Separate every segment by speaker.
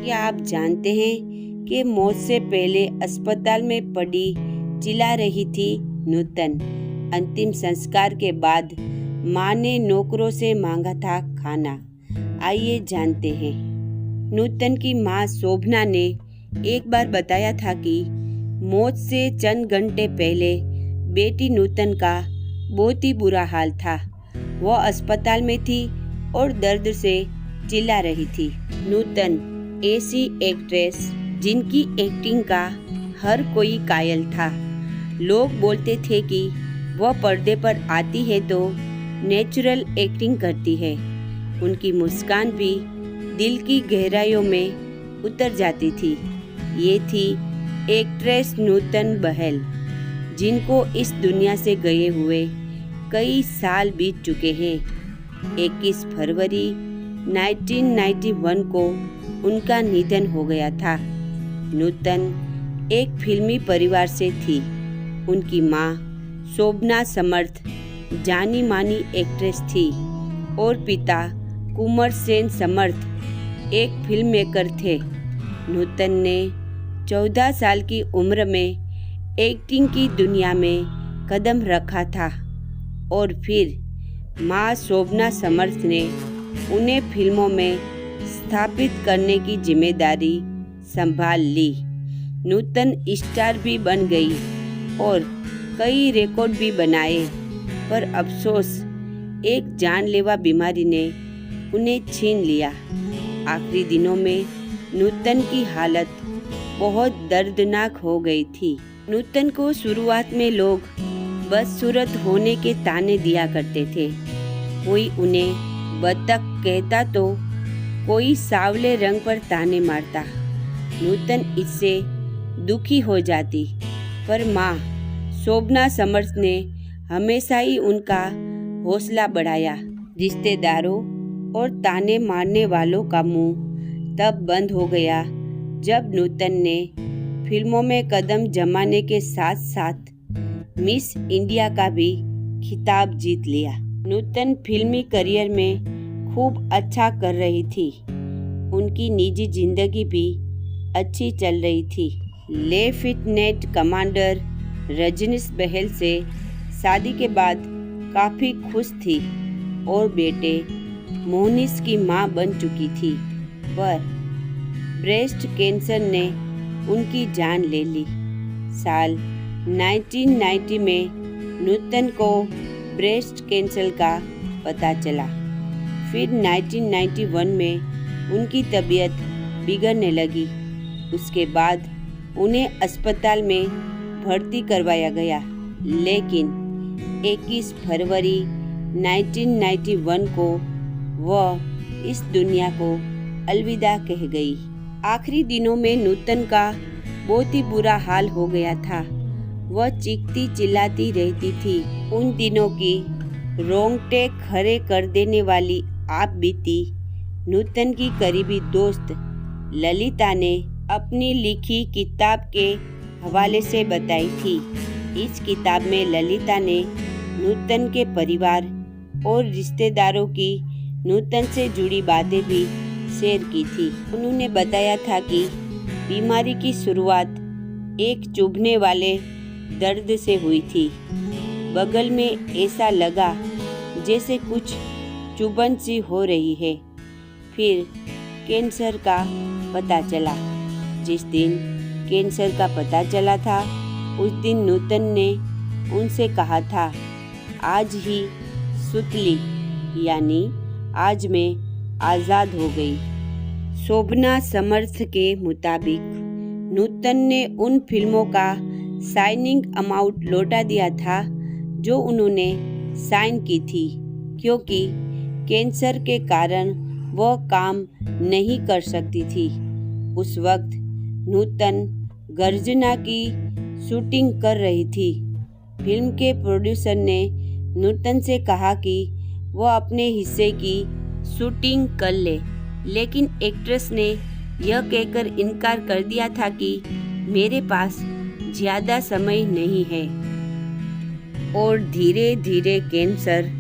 Speaker 1: क्या आप जानते हैं कि मौत से पहले अस्पताल में पड़ी चिल्ला रही थी नूतन। अंतिम संस्कार के बाद माँ ने नौकरों से मांगा था खाना। आइए जानते हैं। नूतन की माँ शोभना ने एक बार बताया था कि मौत से चंद घंटे पहले बेटी नूतन का बहुत ही बुरा हाल था। वह अस्पताल में थी और दर्द से चिल्ला रही थी। नूतन ऐसी एक्ट्रेस जिनकी एक्टिंग का हर कोई कायल था। लोग बोलते थे कि वह पर्दे पर आती है तो नेचुरल एक्टिंग करती है। उनकी मुस्कान भी दिल की गहराइयों में उतर जाती थी। ये थी एक्ट्रेस नूतन बहल, जिनको इस दुनिया से गए हुए कई साल बीत चुके हैं। 21 फरवरी 1991 को उनका निधन हो गया था। नूतन एक फिल्मी परिवार से थी। उनकी माँ शोभना समर्थ जानी मानी एक्ट्रेस थी और पिता कुंवर सेन समर्थ एक फिल्म मेकर थे। नूतन ने 14 साल की उम्र में एक्टिंग की दुनिया में कदम रखा था और फिर माँ शोभना समर्थ ने उन्हें फिल्मों में स्थापित करने की जिम्मेदारी संभाल ली। नूतन स्टार भी बन गई और कई रिकॉर्ड भी बनाए, पर अफसोस एक जानलेवा बीमारी ने उन्हें छीन लिया। आखिरी दिनों में नूतन की हालत बहुत दर्दनाक हो गई थी। नूतन को शुरुआत में लोग बदसूरत होने के ताने दिया करते थे। कोई उन्हें बतख कहता तो कोई सांवले रंग पर ताने मारता। नूतन इससे दुखी हो जाती, पर माँ शोभना समर्थ ने हमेशा ही उनका हौसला बढ़ाया। रिश्तेदारों और ताने मारने वालों का मुंह तब बंद हो गया जब नूतन ने फिल्मों में कदम जमाने के साथ साथ मिस इंडिया का भी खिताब जीत लिया। नूतन फिल्मी करियर में खूब अच्छा कर रही थी। उनकी निजी जिंदगी भी अच्छी चल रही थी। लेफ्टिनेंट कमांडर रजनीश बहल से शादी के बाद काफ़ी खुश थी और बेटे मोहनीश की मां बन चुकी थी, पर ब्रेस्ट कैंसर ने उनकी जान ले ली। साल 1990 में नूतन को ब्रेस्ट कैंसर का पता चला। फिर 1991 में उनकी तबीयत बिगड़ने लगी। उसके बाद उन्हें अस्पताल में भर्ती करवाया गया, लेकिन 21 फरवरी 1991 को वह इस दुनिया को अलविदा कह गई। आखिरी दिनों में नूतन का बहुत ही बुरा हाल हो गया था। वह चीखती चिल्लाती रहती थी। उन दिनों की रोंगटे खड़े कर देने वाली आप बीती नूतन की करीबी दोस्त ललिता ने अपनी लिखी किताब के हवाले से बताई थी। इस किताब में ललिता ने नूतन के परिवार और रिश्तेदारों की नूतन से जुड़ी बातें भी शेयर की थी। उन्होंने बताया था कि बीमारी की शुरुआत एक चुभने वाले दर्द से हुई थी। बगल में ऐसा लगा जैसे कुछ चुभन सी हो रही है। फिर कैंसर का पता चला। जिस दिन कैंसर का पता चला था, उस दिन नूतन ने उनसे कहा था, आज ही सुतली, यानी आज मैं आज़ाद हो गई। शोभना समर्थ के मुताबिक नूतन ने उन फिल्मों का साइनिंग अमाउंट लौटा दिया था जो उन्होंने साइन की थी, क्योंकि कैंसर के कारण वह काम नहीं कर सकती थी। उस वक्त नूतन गर्जना की शूटिंग कर रही थी। फिल्म के प्रोड्यूसर ने नूतन से कहा कि वह अपने हिस्से की शूटिंग कर ले, लेकिन एक्ट्रेस ने यह कहकर इनकार कर दिया था कि मेरे पास ज़्यादा समय नहीं है। और धीरे धीरे कैंसर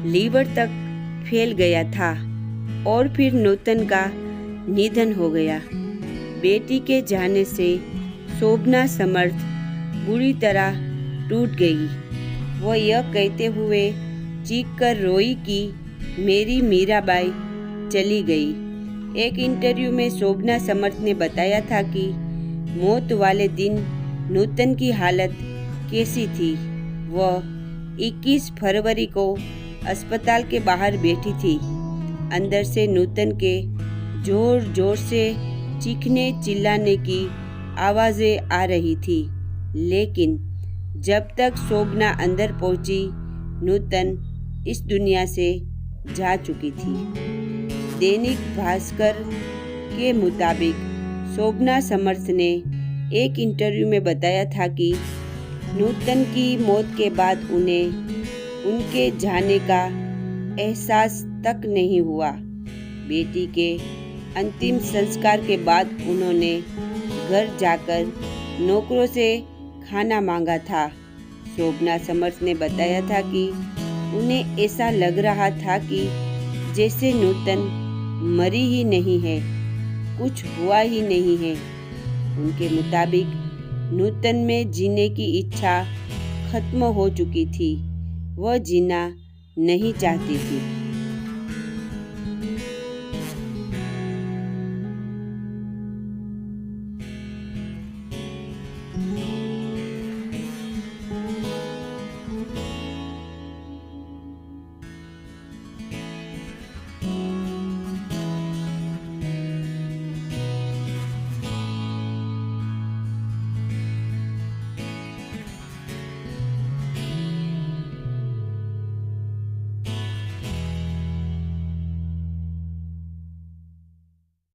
Speaker 1: लीवर तक फैल गया था और फिर नूतन का निधन हो गया। बेटी के जाने से शोभना समर्थ बुरी तरह टूट गई। वह यह कहते हुए चीख कर रोई कि मेरी मीराबाई चली गई। एक इंटरव्यू में शोभना समर्थ ने बताया था कि मौत वाले दिन नूतन की हालत कैसी थी। वह 21 फरवरी को अस्पताल के बाहर बैठी थी। अंदर से नूतन के जोर जोर से चीखने चिल्लाने की आवाज़ें आ रही थी, लेकिन जब तक शोभना अंदर पहुंची, नूतन इस दुनिया से जा चुकी थी। दैनिक भास्कर के मुताबिक शोभना समर्थ ने एक इंटरव्यू में बताया था कि नूतन की मौत के बाद उन्हें उनके जाने का एहसास तक नहीं हुआ। बेटी के अंतिम संस्कार के बाद उन्होंने घर जाकर नौकरों से खाना मांगा था। शोभना समर्थ ने बताया था कि उन्हें ऐसा लग रहा था कि जैसे नूतन मरी ही नहीं है, कुछ हुआ ही नहीं है। उनके मुताबिक नूतन में जीने की इच्छा खत्म हो चुकी थी। वह जीना नहीं चाहती थी।